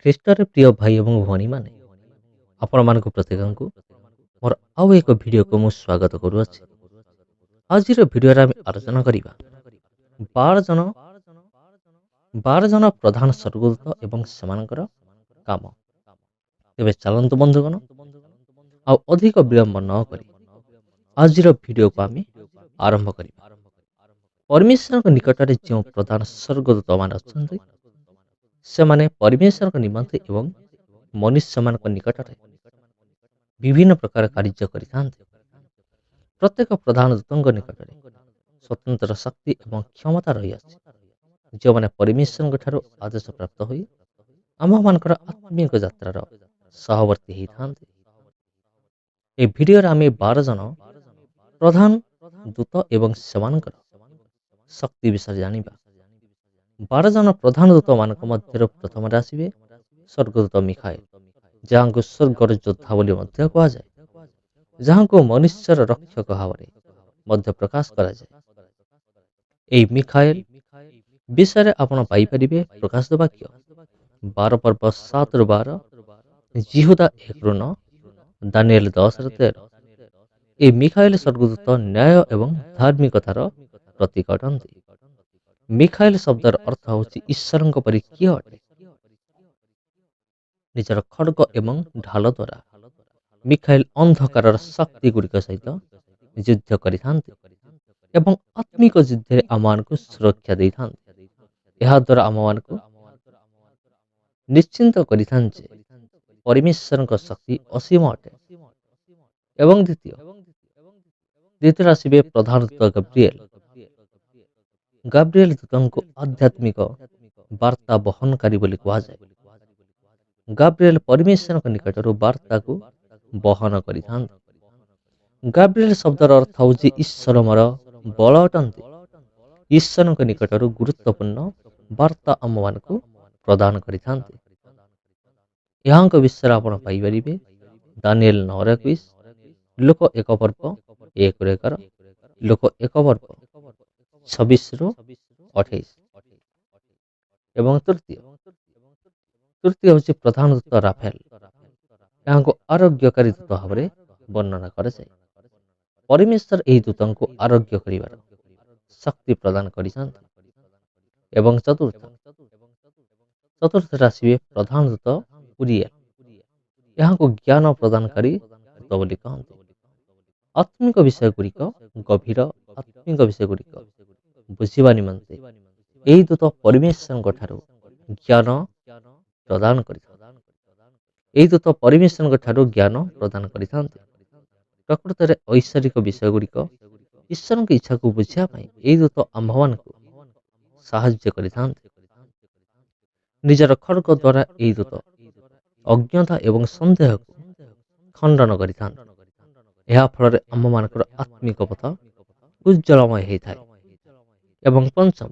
ଖ୍ରୀଷ୍ଟରେ ପ୍ରିୟ ଭାଇ ଏବଂ ଭଉଣୀମାନେ, ଆପଣମାନଙ୍କୁ ପ୍ରତ୍ୟେକଙ୍କୁ ମୋର ଆଉ ଏକ ଭିଡ଼ିଓକୁ ମୁଁ ସ୍ୱାଗତ କରୁଅଛି। ଆଜିର ଭିଡ଼ିଓରେ ଆମେ ଆଲୋଚନା କରିବା 12 ଜଣ ପ୍ରଧାନ ସ୍ୱର୍ଗଦୂତ ଏବଂ ସେମାନଙ୍କର କାମ। ତେବେ ଚାଲନ୍ତୁ ବନ୍ଧୁଗଣ, ଆଉ ଅଧିକ ବିଳମ୍ବ ନ କରି ଆଜିର ଭିଡ଼ିଓକୁ ଆମେ ଆରମ୍ଭ କରିବା। ପରମେଶ୍ୱରଙ୍କ ନିକଟରେ ଯେଉଁ ପ୍ରଧାନ ସ୍ୱର୍ଗଦୂତମାନେ ଅଛନ୍ତି, ସେମାନେ ପରମେଶ୍ୱରଙ୍କ ନିମନ୍ତେ ଏବଂ ମନୁଷ୍ୟମାନଙ୍କ ନିକଟରେ ବିଭିନ୍ନ ପ୍ରକାର କାର୍ଯ୍ୟ କରିଥାନ୍ତି। ପ୍ରତ୍ୟେକ ପ୍ରଧାନ ଦୂତଙ୍କ ନିକଟରେ ସ୍ୱତନ୍ତ୍ର ଶକ୍ତି ଏବଂ କ୍ଷମତା ରହିଅଛି, ଯେଉଁମାନେ ପରମେଶ୍ୱରଙ୍କ ଠାରୁ ଆଦେଶ ପ୍ରାପ୍ତ ହୋଇ ଆମମାନଙ୍କର ଆତ୍ମିକ ଯାତ୍ରାର ସହବର୍ତ୍ତୀ ହେଇଥାନ୍ତି। ଏହି ଭିଡ଼ିଓରେ ଆମେ 12 ଜଣ ପ୍ରଧାନ ଦୂତ ଏବଂ ସେମାନଙ୍କର ଶକ୍ତି ବିଷୟରେ ଜାଣିବା। 12 ଜଣ ପ୍ରଧାନ ଦୂତମାନଙ୍କ ମଧ୍ୟରୁ ପ୍ରଥମରେ ଆସିବେ ସ୍ୱର୍ଗଦୂତ ମିଖାଏଲ, ଯାହାଙ୍କୁ ସ୍ୱର୍ଗର ଯୋଦ୍ଧା ବୋଲି ମଧ୍ୟ କୁହାଯାଏ, ଯାହାଙ୍କୁ ମନୁଷ୍ୟର ରକ୍ଷକ ଭାବରେ ମଧ୍ୟ ପ୍ରକାଶ କରାଯାଏ। ଏହି ମିଖାଏଲ ବିଷୟରେ ଆପଣ ପାଇପାରିବେ ପ୍ରକାଶିତ ବାକ୍ୟ 12 ପର୍ବ 7-12, ଜିହୁଦା 1-9, ଦାନିଏଲ 10-13। ଏହି ମିଖାଏଲ ସ୍ୱର୍ଗଦୂତ ନ୍ୟାୟ ଏବଂ ଧାର୍ମିକତାର ପ୍ରତୀକ ଅଟନ୍ତି। ମିଖାଏଲ ଶବ୍ଦର ଅର୍ଥ ହେଉଛି ଈଶ୍ୱରଙ୍କ ପରି କିଏ ଅଟେ। ନିଜର ଖଡ୍ଗ ଏବଂ ଢାଲ ଦ୍ୱାରା ମିଖାଏଲ ଅନ୍ଧକାରର ଶକ୍ତି ଗୁଡ଼ିକ ସହିତ ଯୁଦ୍ଧ କରିଥାନ୍ତି ଏବଂ ଆତ୍ମିକ ଯୁଦ୍ଧରେ ଆମମାନଙ୍କୁ ସୁରକ୍ଷା ଦେଇଥାନ୍ତି। ଏହାଦ୍ୱାରା ଆମମାନଙ୍କୁ ନିଶ୍ଚିନ୍ତ କରିଥାନ୍ତି ଯେ ପରମେଶ୍ୱରଙ୍କ ଶକ୍ତି ଅସୀମ ଅଟେ। ଏବଂ ଦ୍ୱିତୀୟ ଆସିବେ ପ୍ରଧାନ ଦୂତ ଗାବ୍ରିଏଲ। ଗାବ୍ରିଏଲ ଦୂତଙ୍କୁ ଆଧ୍ୟାତ୍ମିକ ବାର୍ତ୍ତା ବହନକାରୀ ବୋଲି କୁହାଯାଏ। ଗାବ୍ରିଏଲ ପରମେଶ୍ୱରଙ୍କ ନିକଟରୁ ବାର୍ତ୍ତାକୁ ବହନ କରିଥାନ୍ତି। ଗାବ୍ରିଏଲ ଶବ୍ଦର ଅର୍ଥ ହେଉଛି ଈଶ୍ୱର ମୋର ବଳ ଅଟନ୍ତି। ଈଶ୍ୱରଙ୍କ ନିକଟରୁ ଗୁରୁତ୍ୱପୂର୍ଣ୍ଣ ବାର୍ତ୍ତା ଆମମାନଙ୍କୁ ପ୍ରଦାନ କରିଥାନ୍ତି। ଏହାଙ୍କ ବିଷୟରେ ଆପଣ ପାଇପାରିବେ ଦାନିଏଲ 9:21, ଲୋକ 1 ପର୍ବ 1-11, ଲୋକ 1 ପର୍ବ 26-28। ଏବଂ ତୃତୀୟ ହେଉଛି ପ୍ରଧାନ ଦୂତ ରାଫେଲ। ଏହାଙ୍କୁ ଆରୋଗ୍ୟକାରୀ ଦୂତ ଭାବରେ ବର୍ଣ୍ଣନା କରାଯାଏ। ପରମେଶ୍ୱର ଏହି ଦୂତଙ୍କୁ ଆରୋଗ୍ୟ କରିବାର ଶକ୍ତି ପ୍ରଦାନ କରିଛନ୍ତି। ଏବଂ ଚତୁର୍ଥରେ ଆସିବେ ପ୍ରଧାନ ଦୂତ ଉରିଏଲ। ଏହାଙ୍କୁ ଜ୍ଞାନ ପ୍ରଦାନକାରୀ ଦୂତ ବୋଲି କହନ୍ତି। ଆତ୍ମିକ ବିଷୟଗୁଡ଼ିକ ଗଭୀର ଆତ୍ମିକ ବିଷୟଗୁଡ଼ିକ ବୁଝିବା ନିମନ୍ତେ ଏହି ଦୂତ ପରମେଶ୍ୱରଙ୍କ ଠାରୁ ଜ୍ଞାନ ପ୍ରଦାନ କରିଥାନ୍ତି। ଏହି ଦୂତ ପରମେଶ୍ୱରଙ୍କ ଠାରୁ ଜ୍ଞାନ ପ୍ରଦାନ କରିଥାନ୍ତି। ପ୍ରକୃତରେ ଐଶ୍ୱରିକ ବିଷୟଗୁଡ଼ିକ ଈଶ୍ୱରଙ୍କ ଇଚ୍ଛାକୁ ବୁଝିବା ପାଇଁ ଏହି ଦୂତ ଆମ୍ଭମାନଙ୍କୁ ସାହାଯ୍ୟ କରିଥାନ୍ତି। ନିଜର ଖଡ୍ଗ ଦ୍ୱାରା ଏହି ଦୂତ ଅଜ୍ଞତା ଏବଂ ସନ୍ଦେହକୁ ଖଣ୍ଡନ କରିଥାନ୍ତି। ଏହା ଫଳରେ ଆମମାନଙ୍କର ଆତ୍ମିକ ପଥ ଉଜ୍ଜଳମୟ ହେଇଥାଏ। ଏବଂ ପଞ୍ଚମ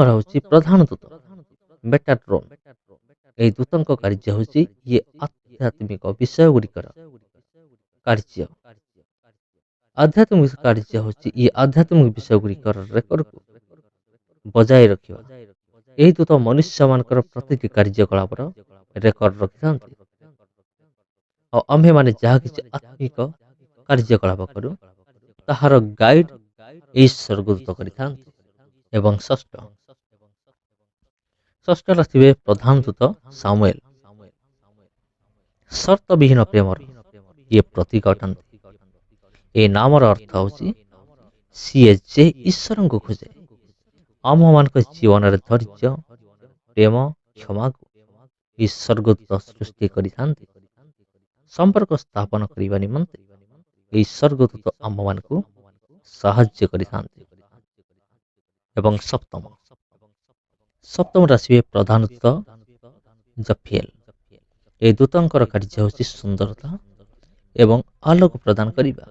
ହେଉଛି ପ୍ରଧାନ ଦୂତ ମେଟାଟ୍ରୋନ। ଏହି ଦୂତଙ୍କ କାର୍ଯ୍ୟ ହେଉଛି ଇଏ ଆଧ୍ୟାତ୍ମିକ ବିଷୟଗୁଡ଼ିକର କାର୍ଯ୍ୟ। ଆଧ୍ୟାତ୍ମିକ କାର୍ଯ୍ୟ ହେଉଛି ଇଏ ଆଧ୍ୟାତ୍ମିକ ବିଷୟଗୁଡ଼ିକର ରେକର୍ଡକୁ ବଜାୟ ରଖିବା। ଏହି ଦୂତ ମନୁଷ୍ୟମାନଙ୍କର ପ୍ରତିଟି କାର୍ଯ୍ୟକଳାପର ରେକର୍ଡ ରଖିଥାନ୍ତି। ଆଉ ଆମ୍ଭେମାନେ ଯାହା କିଛି ଆତ୍ମିକ କାର୍ଯ୍ୟକଳାପ କରୁ ତାହାର ଗାଇଡ ଏହି ସ୍ୱର୍ଗଦୂତ କରିଥାନ୍ତି। ଏବଂ ଷଷ୍ଠରେ ଥିବେ ପ୍ରଧାନ ଦୂତ ସାମୁଏଲ। ସର୍ତ୍ତବିହୀନ ପ୍ରେମର ଇଏ ପ୍ରତୀକ ଅଟନ୍ତି। ଏହି ନାମର ଅର୍ଥ ହେଉଛି ସିଏ ଯେ ଈଶ୍ୱରଙ୍କୁ ଖୋଜେ। ଆମମାନଙ୍କ ଜୀବନରେ ଧୈର୍ଯ୍ୟ, ପ୍ରେମ, କ୍ଷମାକୁ ଏହି ସ୍ୱର୍ଗଦୂତ ସୃଷ୍ଟି କରିଥାନ୍ତି। ସମ୍ପର୍କ ସ୍ଥାପନ କରିବା ନିମନ୍ତେ ଏହି ସ୍ୱର୍ଗଦୂତ ଆମମାନଙ୍କୁ ସାହାଯ୍ୟ କରିଥାନ୍ତି। ଏବଂ ସପ୍ତମରେ ଆସିବେ ପ୍ରଧାନ ଦୂତ ଜଫିଏଲ। ଏହି ଦୂତଙ୍କର କାର୍ଯ୍ୟ ହେଉଛି ସୁନ୍ଦରତା ଏବଂ ଆଲୋକ ପ୍ରଦାନ କରିବା।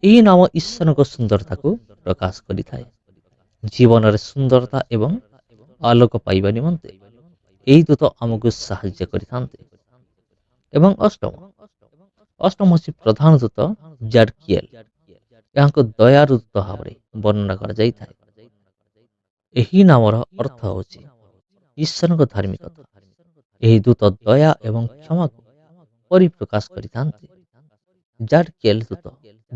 ଏହି ନାମ ଈଶ୍ୱରଙ୍କ ସୁନ୍ଦରତାକୁ ପ୍ରକାଶ କରିଥାଏ। ଜୀବନରେ ସୁନ୍ଦରତା ଏବଂ ଆଲୋକ ପାଇବା ନିମନ୍ତେ ଏହି ଦୂତ ଆମକୁ ସାହାଯ୍ୟ କରିଥାନ୍ତି। ଏବଂ ଅଷ୍ଟମ ହେଉଛି ପ୍ରଧାନ ଦୂତ ଜାଡକିଏଲ। ଏହାଙ୍କୁ ଦୟାର ଦୂତ ଭାବରେ ବର୍ଣ୍ଣନା କରାଯାଇଥାଏ। ଏହି ନାମର ଅର୍ଥ ହେଉଛି ଈଶ୍ୱରଙ୍କ ଧାର୍ମିକତା। ଏହି ଦୂତ ଦୟା ଏବଂ କ୍ଷମାକୁ ପରିପ୍ରକାଶ କରିଥାନ୍ତି। ଜାଡକିଏଲ ଦୂତ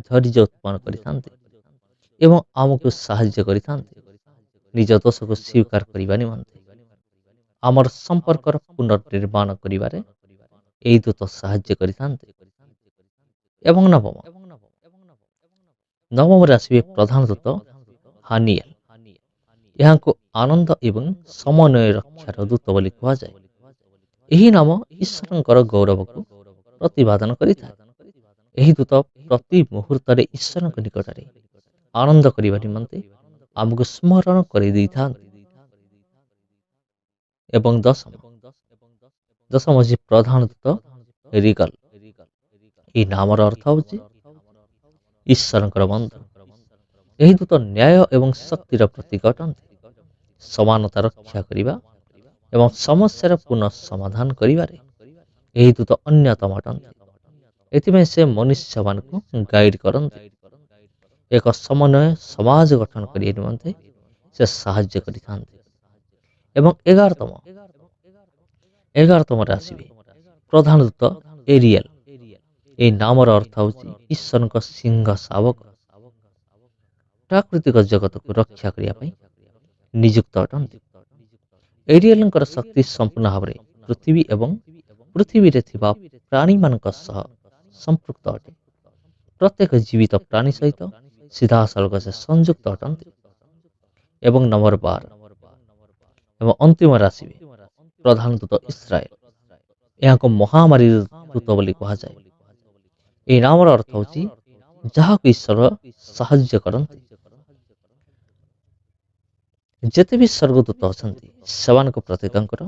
ଧୈର୍ଯ୍ୟ ଉତ୍ପନ୍ନ କରିଥାନ୍ତି ଏବଂ ଆମକୁ ସାହାଯ୍ୟ କରିଥାନ୍ତି ନିଜ ଦୋଷକୁ ସ୍ୱୀକାର କରିବା ନିମନ୍ତେ। ଆମର ସମ୍ପର୍କର ପୁନର୍ନିର୍ମାଣ କରିବାରେ ଏହି ଦୂତ ସାହାଯ୍ୟ କରିଥାନ୍ତି। ଏବଂ ନବମରେ ଆସିବେ ପ୍ରଧାନ ଦୂତ ହାନିଏଲ। ଏହାଙ୍କୁ ଆନନ୍ଦ ଏବଂ ସମନ୍ୱୟ ରକ୍ଷାର ଦୂତ ବୋଲି କୁହାଯାଏ। ଏହି ନାମ ଈଶ୍ୱରଙ୍କର ଗୌରବକୁ ପ୍ରତିପାଦନ କରିଥାଏ। ଏହି ଦୂତ ପ୍ରତି ମୁହୂର୍ତ୍ତରେ ଈଶ୍ୱରଙ୍କ ନିକଟରେ ଆନନ୍ଦ କରିବା ନିମନ୍ତେ ଆମକୁ ସ୍ମରଣ କରିଦେଇଥାନ୍ତି। ଏବଂ ଦଶମ ହେଉଛି ପ୍ରଧାନ ଦୂତ ରିଗଲ। ଏହି ନାମର ଅର୍ଥ ହେଉଛି ଈଶ୍ୱରଙ୍କର ବନ୍ଧୁ। ଏହି ଦୂତ ନ୍ୟାୟ ଏବଂ ଶକ୍ତିର ପ୍ରତୀକ ଅଟନ୍ତି। ସମାନତା ରକ୍ଷା କରିବା ଏବଂ ସମସ୍ୟାର ପୁନଃ ସମାଧାନ କରିବାରେ ଏହି ଦୂତ ଅନ୍ୟତମ ଅଟନ୍ତି। ଏଥିପାଇଁ ସେ ମନୁଷ୍ୟମାନଙ୍କୁ ଗାଇଡ କରନ୍ତି। ଏକ ସମନ୍ୱୟ ସମାଜ ଗଠନ କରିବା ନିମନ୍ତେ ସେ ସାହାଯ୍ୟ କରିଥାନ୍ତି। ଏବଂ ଏଗାରତମରେ ଆସିବେ ପ୍ରଧାନ ଦୂତ ଏରିଏଲ। ଏହି ନାମର ଅର୍ଥ ହେଉଛି ଈଶ୍ୱରଙ୍କ ସିଂହ ଶାବକ। ପ୍ରାକୃତିକ ଜଗତକୁ ରକ୍ଷା କରିବା ପାଇଁ ନିଯୁକ୍ତ ଅଟନ୍ତି। ଏରିଏଲଙ୍କର ଶକ୍ତି ସମ୍ପୂର୍ଣ୍ଣ ଭାବରେ ପୃଥିବୀ ଏବଂ ପୃଥିବୀରେ ଥିବା ପ୍ରାଣୀମାନଙ୍କ ସହ ସମ୍ପୃକ୍ତ ଅଟେ। ପ୍ରତ୍ୟେକ ଜୀବିତ ପ୍ରାଣୀ ସହିତ ସିଧାସଳଖ ସେ ସଂଯୁକ୍ତ ଅଟନ୍ତି। ଏବଂ ନମ୍ବର 12 ଏବଂ ଅନ୍ତିମରେ ଆସିବେ ପ୍ରଧାନ ଦୂତ ଇସ୍ରାଏଲ। ଏହାକୁ ମହାମାରୀ ଦୂତ ବୋଲି କୁହାଯାଏ। ଏହି ନାମର ଅର୍ଥ ହେଉଛି ଯାହାକୁ ଈଶ୍ୱର ସାହାଯ୍ୟ କରନ୍ତି। ଯେତେ ବି ସ୍ୱର୍ଗଦୂତ ଅଛନ୍ତି ସେମାନଙ୍କ ପ୍ରତ୍ୟେକଙ୍କର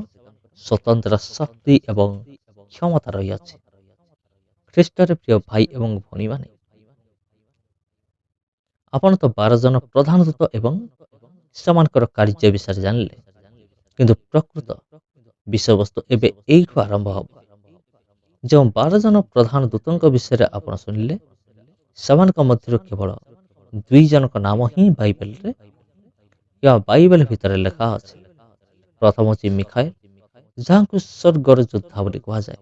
ସ୍ୱତନ୍ତ୍ର ଶକ୍ତି ଏବଂ କ୍ଷମତା ରହିଅଛି। ଖ୍ରୀଷ୍ଟରେ ପ୍ରିୟ ଭାଇ ଏବଂ ଭଉଣୀମାନେ, ଆପଣ ତ 12 ଜଣ ପ୍ରଧାନ ଦୂତ ଏବଂ ସେମାନଙ୍କର କାର୍ଯ୍ୟ ବିଷୟରେ ଜାଣିଲେ, କିନ୍ତୁ ପ୍ରକୃତ ବିଷୟବସ୍ତୁ ଏବେ ଏଇଠୁ ଆରମ୍ଭ ହେବ। ଯେଉଁ 12 ଜଣ ପ୍ରଧାନ ଦୂତଙ୍କ ବିଷୟରେ ଆପଣ ଶୁଣିଲେ, ସେମାନଙ୍କ ମଧ୍ୟରୁ କେବଳ 2 ଜଣଙ୍କ ନାମ ହିଁ ବାଇବେଲରେ ବାଇବେଲ ଭିତରେ ଲେଖା ଅଛି। ପ୍ରଥମ ହେଉଛି ମିଖାଏଲ, ଯାହାଙ୍କୁ ସ୍ୱର୍ଗର ଯୋଦ୍ଧା ବୋଲି କୁହାଯାଏ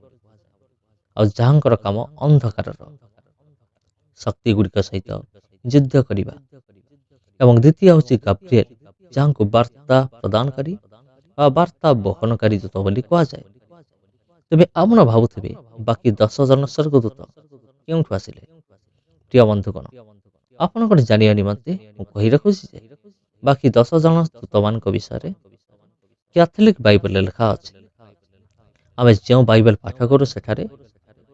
ଆଉ ଯାହାଙ୍କର କାମ ଅନ୍ଧକାରର ଶକ୍ତି ଗୁଡ଼ିକ ସହିତ ଯୁଦ୍ଧ କରିବା। ଏବଂ ଦ୍ୱିତୀୟ ହେଉଛି ଗାବ୍ରିଏଲ, ଯାହାଙ୍କୁ ବାର୍ତ୍ତା ପ୍ରଦାନକାରୀ ବା ବାର୍ତ୍ତା ବହନକାରୀ ଦୂତ ବୋଲି କୁହାଯାଏ। ତେବେ ଆପଣ ଭାବୁଥିବେ ବାକି 10 ଜଣ ସ୍ୱର୍ଗଦୂତ କେଉଁଠୁ ଆସିଲେ? ପ୍ରିୟ ବନ୍ଧୁଗଣ, ଆପଣଙ୍କର ଜାଣିବା ନିମନ୍ତେ ମୁଁ କହି ରଖୁଛି ଯେ ବାକି 10 ଜଣ ଦୂତମାନଙ୍କ ବିଷୟରେ କ୍ୟାଥୋଲିକ ବାଇବେଲରେ ଲେଖା ଅଛି। ଆମେ ଯେଉଁ ବାଇବେଲ ପାଠ କରୁ ସେଠାରେ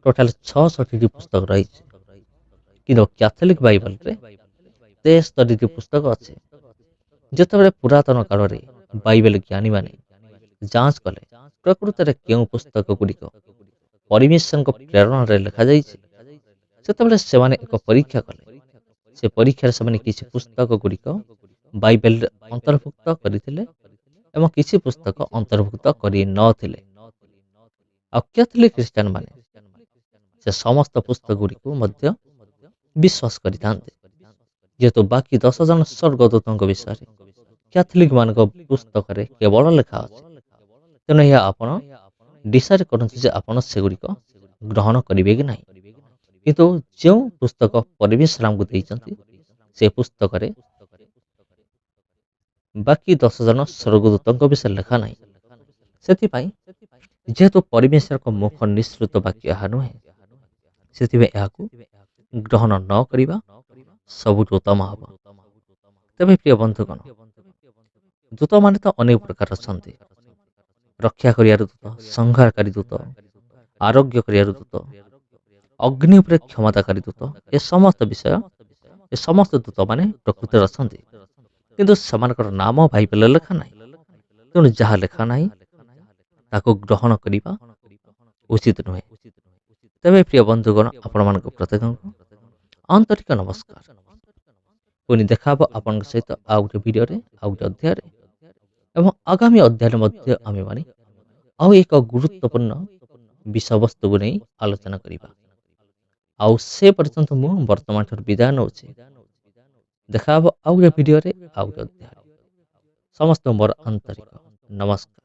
ଟୋଟାଲ 66ଟି ପୁସ୍ତକ ରହିଛି, କିନ୍ତୁ କ୍ୟାଥୋଲିକ ବାଇବେଲରେ 73ଟି ପୁସ୍ତକ ଅଛି। ଯେତେବେଳେ ପୁରାତନ କାଳରେ ବାଇବେଲ ଜ୍ଞାନୀମାନେ ଯାଞ୍ଚ କଲେ ପ୍ରକୃତରେ କେଉଁ ପୁସ୍ତକ ଗୁଡ଼ିକ ପରମେଶ୍ୱରଙ୍କ ପ୍ରେରଣାରେ ଲେଖାଯାଇଛି, ସେତେବେଳେ ସେମାନେ ଏକ ପରୀକ୍ଷା କଲେ। ସେ ପରୀକ୍ଷାରେ ସେମାନେ କିଛି ପୁସ୍ତକ ଗୁଡ଼ିକ ବାଇବେଲରେ ଅନ୍ତର୍ଭୁକ୍ତ କରିଥିଲେ ଏବଂ କିଛି ପୁସ୍ତକ ଅନ୍ତର୍ଭୁକ୍ତ କରିନଥିଲେ। ଆଉ କ୍ୟାଥୋଲିକ ଖ୍ରୀଷ୍ଟିଆନ ମାନେ ସେ ସମସ୍ତ ପୁସ୍ତକ ଗୁଡ଼ିକୁ ମଧ୍ୟ ବିଶ୍ୱାସ କରିଥାନ୍ତି। ଯେହେତୁ ବାକି 10 ଜଣ ସ୍ୱର୍ଗଦୂତଙ୍କ ବିଷୟରେ କ୍ୟାଥୋଲିକ ମାନଙ୍କ ପୁସ୍ତକରେ କେବଳ ଲେଖା ଅଛି, ତେଣୁ ଏହା ଆପଣ ଡିସାଇଡ କରନ୍ତୁ ଯେ ଆପଣ ସେଗୁଡ଼ିକ ଗ୍ରହଣ କରିବେ କି ନାହିଁ। କିନ୍ତୁ ଯେଉଁ ପୁସ୍ତକ ପରମେଶ୍ୱର ଆମକୁ ଦେଇଛନ୍ତି ସେ ପୁସ୍ତକରେ ବାକି 10 ଜଣ ସ୍ୱର୍ଗଦୂତଙ୍କ ବିଷୟରେ ଲେଖା ନାହିଁ। ସେଥିପାଇଁ ଯେହେତୁ ପରମେଶ୍ୱରଙ୍କ ମୁଖ ନିଃସୃତ ବାକ୍ୟ ଏହା ନୁହେଁ, ସେଥିପାଇଁ ଏହାକୁ ଗ୍ରହଣ ନ କରିବା ସବୁଠୁ ଉତ୍ତମ ହେବ। ତେବେ ପ୍ରିୟ ବନ୍ଧୁଗଣ, ଦୂତମାନେ ତ ଅନେକ ପ୍ରକାର ଅଛନ୍ତି। ରକ୍ଷା କରିବାର ଦୂତ, ସଂହାରକାରୀ ଦୂତ, ଆରୋଗ୍ୟ କରିବାର ଦୂତ, ଅଗ୍ନି ଉପରେ କ୍ଷମତାକାରୀ ଦୂତ, ଏ ସମସ୍ତ ଦୂତମାନେ ପ୍ରକୃତିରେ ଅଛନ୍ତି, କିନ୍ତୁ ସେମାନଙ୍କର ନାମ ବାଇବେଲରେ ଲେଖା ନାହିଁ। ତେଣୁ ଯାହା ଲେଖା ନାହିଁ ତାକୁ ଗ୍ରହଣ କରିବା ଉଚିତ ନୁହେଁ। ତେବେ ପ୍ରିୟ ବନ୍ଧୁଗଣ, ଆପଣମାନଙ୍କ ପ୍ରତ୍ୟେକଙ୍କୁ ଆନ୍ତରିକ ନମସ୍କାର। ପୁଣି ଦେଖା ହେବ ଆପଣଙ୍କ ସହିତ ଆଉ ଗୋଟେ ଭିଡ଼ିଓରେ, ଆଉ ଗୋଟେ ଅଧ୍ୟାୟରେ। ଏବଂ ଆଗାମୀ ଅଧ୍ୟାୟରେ ମଧ୍ୟ ଆମେମାନେ ଆଉ ଏକ ଗୁରୁତ୍ୱପୂର୍ଣ୍ଣ ବିଷୟବସ୍ତୁକୁ ନେଇ ଆଲୋଚନା କରିବା। ଆଉ ସେ ପର୍ଯ୍ୟନ୍ତ ମୁଁ ବର୍ତ୍ତମାନ ଠାରୁ ବିଦାୟ ନେଉଛି। ଦେଖା ହେବ ଆଉ ଗୋଟେ ଭିଡ଼ିଓରେ, ଆଉ ଗୋଟେ ଅଧ୍ୟାୟରେ। ସମସ୍ତଙ୍କୁ ମୋର ଆନ୍ତରିକ ନମସ୍କାର।